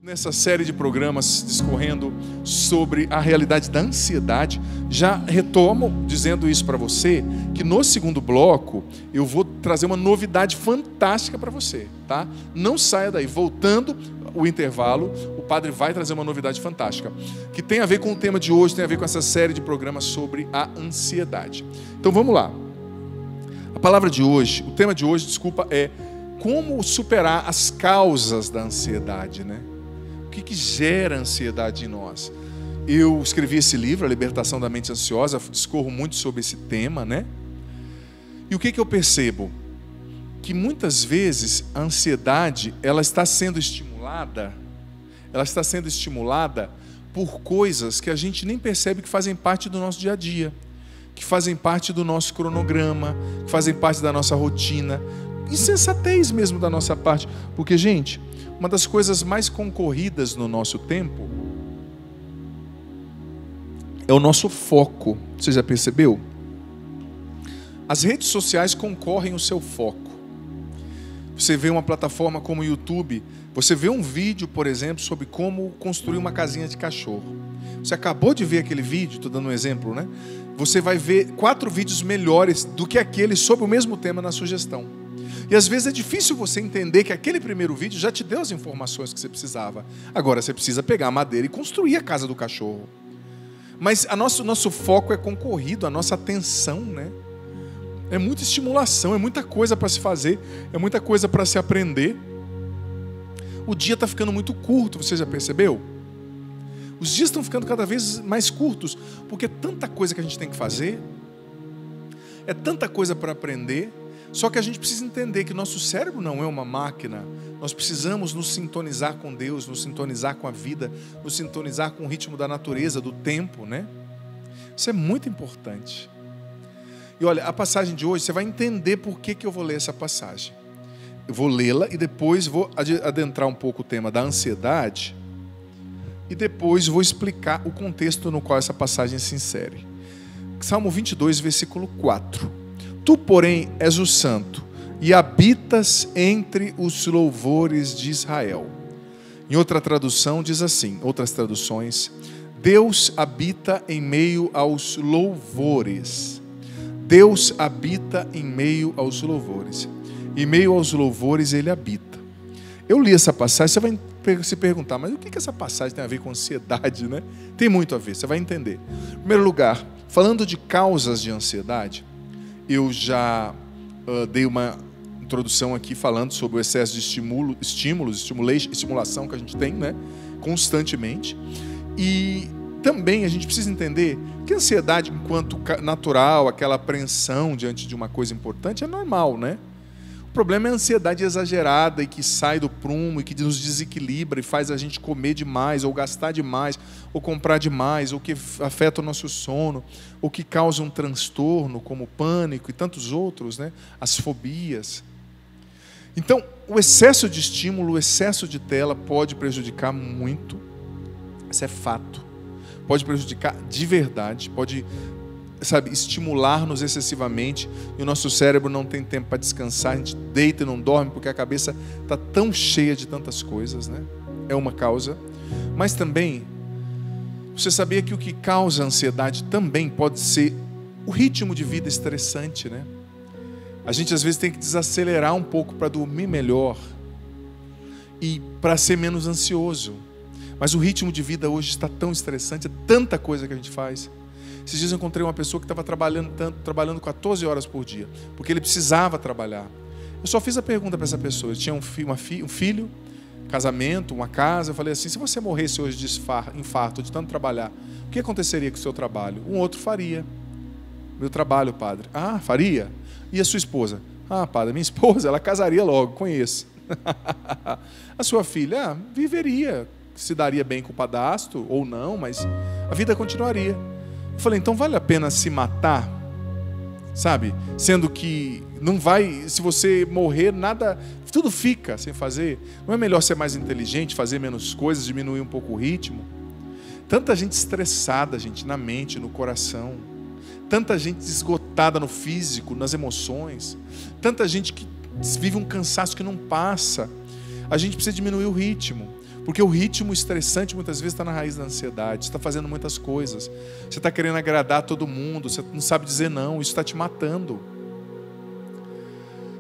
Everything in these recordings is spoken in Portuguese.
Nessa série de programas discorrendo sobre a realidade da ansiedade, já retomo dizendo isso para você, que no segundo bloco eu vou trazer uma novidade fantástica para você, tá? Não saia daí. Voltando o intervalo, o padre vai trazer uma novidade fantástica, que tem a ver com o tema de hoje, tem a ver com essa série de programas sobre a ansiedade. Então vamos lá. A palavra de hoje, o tema de hoje, desculpa, é como superar as causas da ansiedade, né? O que gera ansiedade em nós? Eu escrevi esse livro, A Libertação da Mente Ansiosa, discorro muito sobre esse tema, né? E o que eu percebo? Que muitas vezes a ansiedade, ela está sendo estimulada por coisas que a gente nem percebe que fazem parte do nosso dia a dia, que fazem parte do nosso cronograma, que fazem parte da nossa rotina, insensatez mesmo da nossa parte, porque, gente, uma das coisas mais concorridas no nosso tempo é o nosso foco. Você já percebeu? As redes sociais concorrem o seu foco. Você vê uma plataforma como o YouTube, você vê um vídeo, por exemplo, sobre como construir uma casinha de cachorro. Você acabou de ver aquele vídeo, estou dando um exemplo, né? Você vai ver 4 vídeos melhores do que aquele sobre o mesmo tema na sugestão. E às vezes é difícil você entender que aquele primeiro vídeo já te deu as informações que você precisava. Agora você precisa pegar a madeira e construir a casa do cachorro. Mas nosso foco é concorrido, a nossa atenção, né? É muita estimulação, é muita coisa para se fazer, é muita coisa para se aprender. O dia está ficando muito curto, você já percebeu? Os dias estão ficando cada vez mais curtos, porque é tanta coisa que a gente tem que fazer, é tanta coisa para aprender. Só que a gente precisa entender que nosso cérebro não é uma máquina. Nós precisamos nos sintonizar com Deus, nos sintonizar com a vida, nos sintonizar com o ritmo da natureza, do tempo, né? Isso é muito importante. E olha, a passagem de hoje, você vai entender por que eu vou ler essa passagem. Eu vou lê-la e depois vou adentrar um pouco o tema da ansiedade e depois vou explicar o contexto no qual essa passagem se insere. Salmo 22, versículo 4. Tu, porém, és o santo, e habitas entre os louvores de Israel. Em outra tradução diz assim, outras traduções, Deus habita em meio aos louvores. Deus habita em meio aos louvores. Em meio aos louvores Ele habita. Eu li essa passagem, você vai se perguntar, mas o que essa passagem tem a ver com ansiedade, né? Tem muito a ver, você vai entender. Em primeiro lugar, falando de causas de ansiedade, eu já dei uma introdução aqui falando sobre o excesso de estimulação que a gente tem, né, constantemente. E também a gente precisa entender que a ansiedade, enquanto natural, aquela apreensão diante de uma coisa importante, é normal, né? O problema é a ansiedade exagerada e que sai do prumo e que nos desequilibra e faz a gente comer demais, ou gastar demais, ou comprar demais, ou que afeta o nosso sono, ou que causa um transtorno como o pânico e tantos outros, né? As fobias. Então, o excesso de estímulo, o excesso de tela pode prejudicar muito. Isso é fato. Pode prejudicar de verdade, pode, estimular-nos excessivamente e o nosso cérebro não tem tempo para descansar, a gente deita e não dorme porque a cabeça está tão cheia de tantas coisas, né? É uma causa. Mas também, você sabia que o que causa ansiedade também pode ser o ritmo de vida estressante, né? A gente às vezes tem que desacelerar um pouco para dormir melhor e para ser menos ansioso. Mas o ritmo de vida hoje está tão estressante, é tanta coisa que a gente faz. Esses dias eu encontrei uma pessoa que estava trabalhando 14 horas por dia, porque ele precisava trabalhar. Eu só fiz a pergunta para essa pessoa. Ele tinha um filho, casamento, uma casa. Eu falei assim, se você morresse hoje de infarto, de tanto trabalhar, o que aconteceria com o seu trabalho? Um outro faria. Meu trabalho, padre. Ah, faria? E a sua esposa? Ah, padre, minha esposa, ela casaria logo, conheço. A sua filha? viveria, se daria bem com o padrasto ou não, mas a vida continuaria. Eu falei, então vale a pena se matar? Sabe? Sendo que não vai, se você morrer, nada, tudo fica sem fazer. Não é melhor ser mais inteligente, fazer menos coisas, diminuir um pouco o ritmo? Tanta gente estressada, gente, na mente, no coração. Tanta gente esgotada no físico, nas emoções. Tanta gente que vive um cansaço que não passa. A gente precisa diminuir o ritmo. Porque o ritmo estressante muitas vezes está na raiz da ansiedade. Você está fazendo muitas coisas, você está querendo agradar todo mundo, você não sabe dizer não, isso está te matando.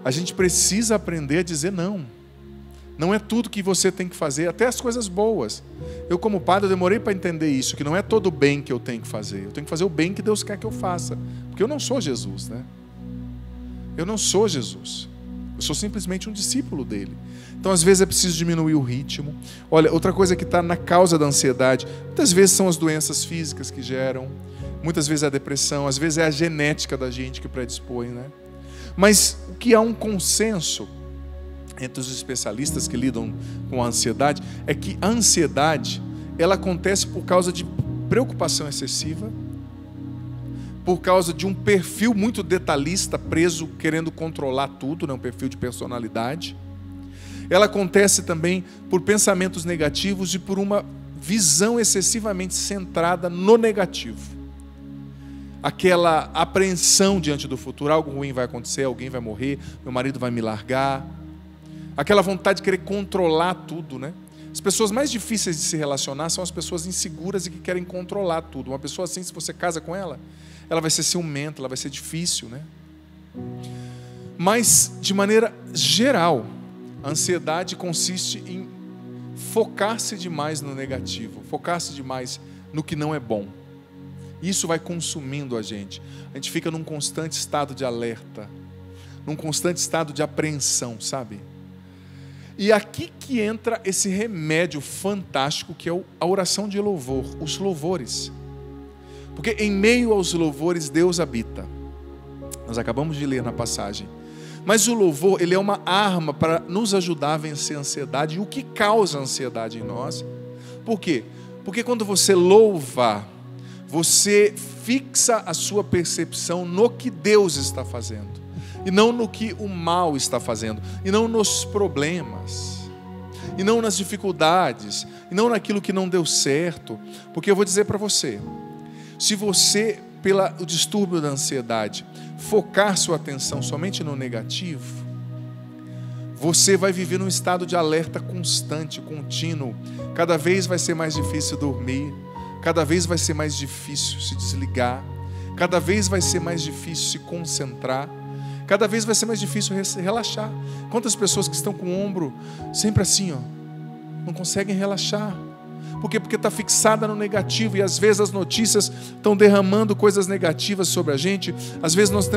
A gente precisa aprender a dizer não. Não é tudo que você tem que fazer, até as coisas boas. Eu, como padre, eu demorei para entender isso, que não é todo o bem que eu tenho que fazer. Eu tenho que fazer o bem que Deus quer que eu faça. Porque eu não sou Jesus, né? Eu não sou Jesus. Eu sou simplesmente um discípulo dele. Então, às vezes, é preciso diminuir o ritmo. Olha, outra coisa que está na causa da ansiedade, muitas vezes são as doenças físicas que geram, muitas vezes é a depressão, às vezes é a genética da gente que predispõe, né? Mas o que há um consenso entre os especialistas que lidam com a ansiedade é que a ansiedade, ela acontece por causa de preocupação excessiva, por causa de um perfil muito detalhista, preso, querendo controlar tudo, né? Um perfil de personalidade. Ela acontece também por pensamentos negativos e por uma visão excessivamente centrada no negativo. Aquela apreensão diante do futuro, algo ruim vai acontecer, alguém vai morrer, meu marido vai me largar. Aquela vontade de querer controlar tudo, né? As pessoas mais difíceis de se relacionar são as pessoas inseguras e que querem controlar tudo. Uma pessoa assim, se você casa com ela, ela vai ser ciumenta, ela vai ser difícil, né? Mas, de maneira geral, a ansiedade consiste em focar-se demais no negativo, focar-se demais no que não é bom. Isso vai consumindo a gente. A gente fica num constante estado de alerta, num constante estado de apreensão, sabe? E aqui que entra esse remédio fantástico que é a oração de louvor, os louvores. Porque em meio aos louvores Deus habita. Nós acabamos de ler na passagem. Mas o louvor, ele é uma arma para nos ajudar a vencer a ansiedade. E o que causa ansiedade em nós? Por quê? Porque quando você louva, você fixa a sua percepção no que Deus está fazendo. E não no que o mal está fazendo. E não nos problemas. E não nas dificuldades. E não naquilo que não deu certo. Porque eu vou dizer para você, se você, pelo distúrbio da ansiedade, focar sua atenção somente no negativo, você vai viver num estado de alerta constante, contínuo. Cada vez vai ser mais difícil dormir, cada vez vai ser mais difícil se desligar, cada vez vai ser mais difícil se concentrar, cada vez vai ser mais difícil relaxar. Quantas pessoas que estão com o ombro sempre assim, ó, não conseguem relaxar. Por quê? Porque está fixada no negativo. E às vezes as notícias estão derramando coisas negativas sobre a gente. Às vezes nós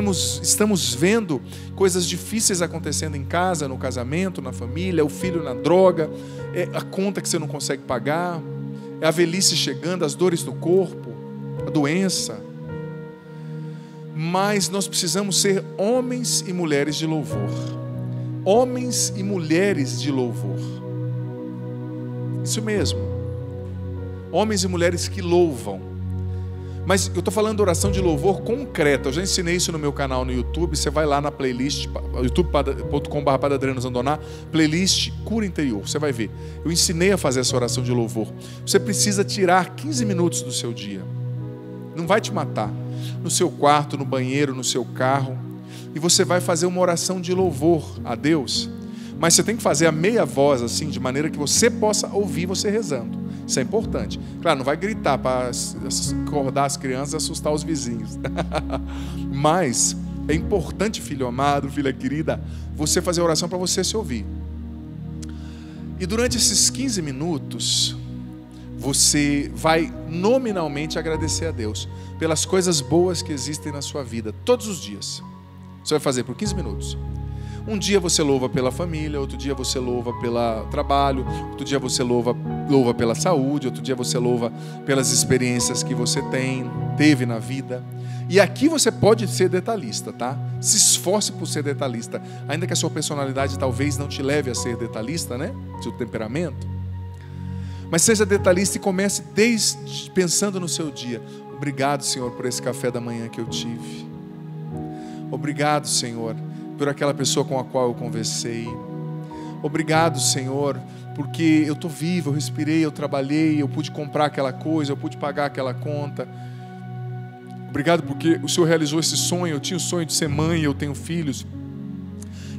estamos vendo coisas difíceis acontecendo em casa, no casamento, na família, o filho na droga, é a conta que você não consegue pagar, é a velhice chegando, as dores do corpo, a doença. Mas nós precisamos ser homens e mulheres de louvor. Homens e mulheres de louvor. Isso mesmo. Homens e mulheres que louvam. Mas eu estou falando de oração de louvor concreta. Eu já ensinei isso no meu canal no YouTube. Você vai lá na playlist, youtube.com/PadreAdrianoZandoná, playlist Cura Interior. Você vai ver. Eu ensinei a fazer essa oração de louvor. Você precisa tirar 15 minutos do seu dia. Não vai te matar. No seu quarto, no banheiro, no seu carro. E você vai fazer uma oração de louvor a Deus. Mas você tem que fazer a meia voz, assim, de maneira que você possa ouvir você rezando. Isso é importante. Claro, não vai gritar para acordar as crianças e assustar os vizinhos. Mas é importante, filho amado, filha querida, você fazer a oração para você se ouvir. E durante esses 15 minutos, você vai nominalmente agradecer a Deus pelas coisas boas que existem na sua vida, todos os dias. Você vai fazer por 15 minutos. Um dia você louva pela família, outro dia você louva pelo trabalho, outro dia você louva pela saúde, outro dia você louva pelas experiências que você teve na vida. E aqui você pode ser detalhista, tá? Se esforce por ser detalhista, ainda que a sua personalidade talvez não te leve a ser detalhista, né? Seu temperamento. Mas seja detalhista e comece desde pensando no seu dia. Obrigado, Senhor, por esse café da manhã que eu tive. Obrigado, Senhor, por aquela pessoa com a qual eu conversei. Obrigado, Senhor, porque eu estou vivo, eu respirei, eu trabalhei, eu pude comprar aquela coisa, eu pude pagar aquela conta. Obrigado porque o Senhor realizou esse sonho. Eu tinha o sonho de ser mãe, eu tenho filhos.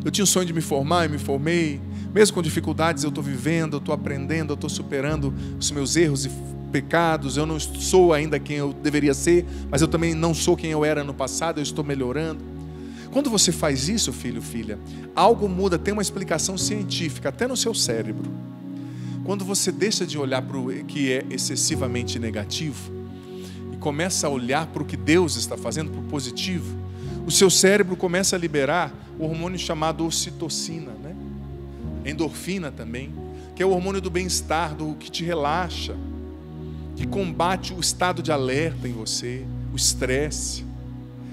Eu tinha o sonho de me formar, eu me formei. Mesmo com dificuldades, eu estou vivendo, eu estou aprendendo, eu estou superando os meus erros e pecados. Eu não sou ainda quem eu deveria ser, mas eu também não sou quem eu era no passado, eu estou melhorando. Quando você faz isso, filho, filha, algo muda, tem uma explicação científica, até no seu cérebro. Quando você deixa de olhar para o que é excessivamente negativo e começa a olhar para o que Deus está fazendo, para o positivo, o seu cérebro começa a liberar o hormônio chamado ocitocina, né? Endorfina também, que é o hormônio do bem-estar, do que te relaxa, que combate o estado de alerta em você, o estresse.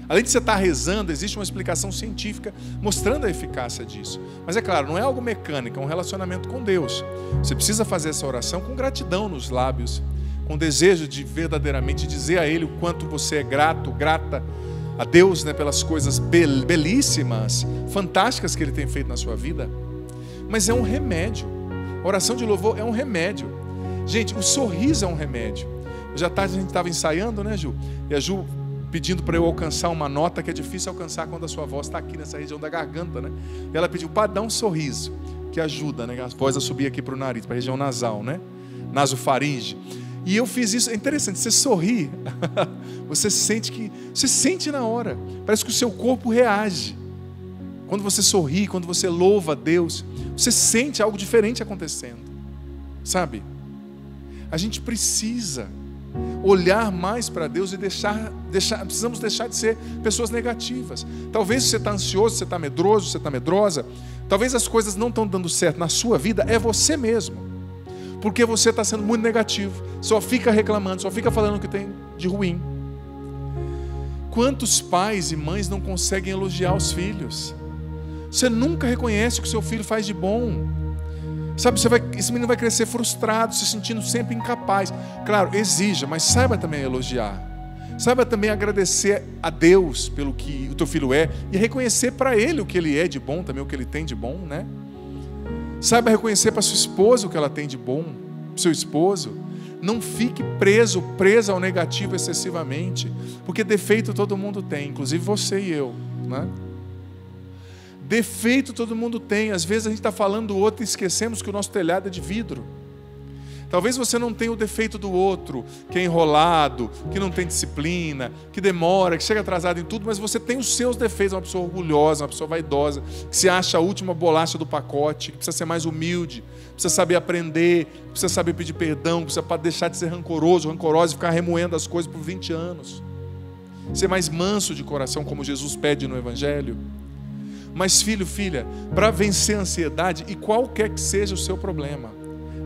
Além de você estar rezando, existe uma explicação científica mostrando a eficácia disso. Mas é claro, não é algo mecânico, é um relacionamento com Deus. Você precisa fazer essa oração com gratidão nos lábios, com desejo de verdadeiramente dizer a Ele o quanto você é grato, grata a Deus, né, pelas coisas belíssimas, fantásticas que Ele tem feito na sua vida. Mas é um remédio. A oração de louvor é um remédio. Gente, o sorriso é um remédio. Hoje à tarde a gente estava ensaiando, né, Ju? E a Ju pedindo para eu alcançar uma nota que é difícil alcançar quando a sua voz está aqui nessa região da garganta, né? E ela pediu para dar um sorriso, que ajuda, né? A voz a subir aqui para o nariz, para a região nasal, né? Nasofaringe. E eu fiz isso, é interessante, você sorri, você sente na hora, parece que o seu corpo reage. Quando você sorri, quando você louva a Deus, você sente algo diferente acontecendo, sabe? A gente precisa olhar mais para Deus e precisamos deixar de ser pessoas negativas. Talvez você está ansioso, você está medroso, você está medrosa, talvez as coisas não estão dando certo na sua vida, é você mesmo, porque você está sendo muito negativo, só fica reclamando, só fica falando o que tem de ruim. Quantos pais e mães não conseguem elogiar os filhos? Você nunca reconhece o que seu filho faz de bom. Sabe, esse menino vai crescer frustrado, se sentindo sempre incapaz. Claro, exija, mas saiba também elogiar. Saiba também agradecer a Deus pelo que o teu filho é e reconhecer para ele o que ele é de bom, também o que ele tem de bom, né? Saiba reconhecer para sua esposa o que ela tem de bom, para seu esposo. Não fique presa ao negativo excessivamente, porque defeito todo mundo tem, inclusive você e eu, né? Defeito todo mundo tem. Às vezes a gente está falando do outro e esquecemos que o nosso telhado é de vidro. Talvez você não tenha o defeito do outro, que é enrolado, que não tem disciplina, que demora, que chega atrasado em tudo, mas você tem os seus defeitos, uma pessoa orgulhosa, uma pessoa vaidosa, que se acha a última bolacha do pacote, que precisa ser mais humilde, precisa saber aprender, precisa saber pedir perdão, precisa deixar de ser rancorosa e ficar remoendo as coisas por 20 anos. Ser mais manso de coração, como Jesus pede no Evangelho. Mas filho, filha, para vencer a ansiedade e qualquer que seja o seu problema,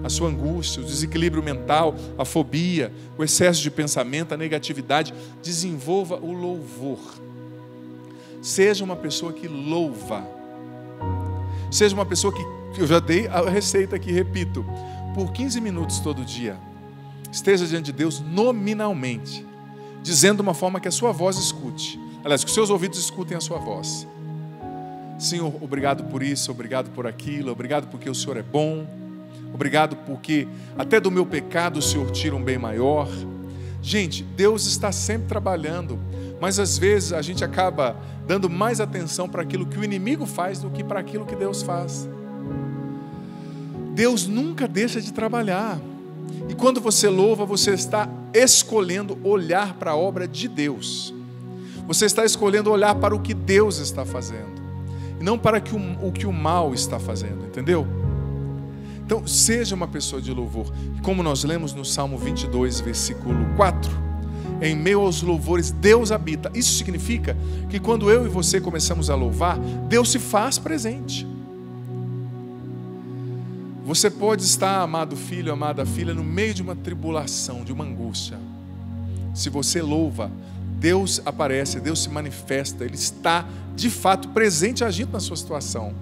a sua angústia, o desequilíbrio mental, a fobia, o excesso de pensamento, a negatividade, desenvolva o louvor. Seja uma pessoa que louva. Seja uma pessoa que, eu já dei a receita aqui, repito, por 15 minutos todo dia, esteja diante de Deus nominalmente, dizendo de uma forma que a sua voz escute. Aliás, que os seus ouvidos escutem a sua voz. Senhor, obrigado por isso, obrigado por aquilo, obrigado porque o Senhor é bom, obrigado porque até do meu pecado o Senhor tira um bem maior. Gente, Deus está sempre trabalhando, mas às vezes a gente acaba dando mais atenção para aquilo que o inimigo faz do que para aquilo que Deus faz. Deus nunca deixa de trabalhar, e quando você louva, você está escolhendo olhar para a obra de Deus, você está escolhendo olhar para o que Deus está fazendo, e não para o que o mal está fazendo, entendeu? Então, seja uma pessoa de louvor. Como nós lemos no Salmo 22, versículo 4, em meio aos louvores, Deus habita. Isso significa que quando eu e você começamos a louvar, Deus se faz presente. Você pode estar, amado filho, amada filha, no meio de uma tribulação, de uma angústia. Se você louva, Deus aparece, Deus se manifesta, Ele está de fato presente, agindo na sua situação.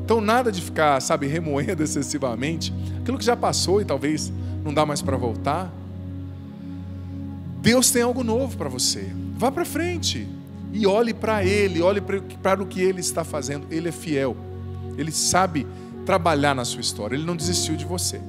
Então nada de ficar, remoendo excessivamente aquilo que já passou e talvez não dá mais para voltar. Deus tem algo novo para você. Vá para frente e olhe para Ele, olhe para o que Ele está fazendo. Ele é fiel, Ele sabe trabalhar na sua história, Ele não desistiu de você.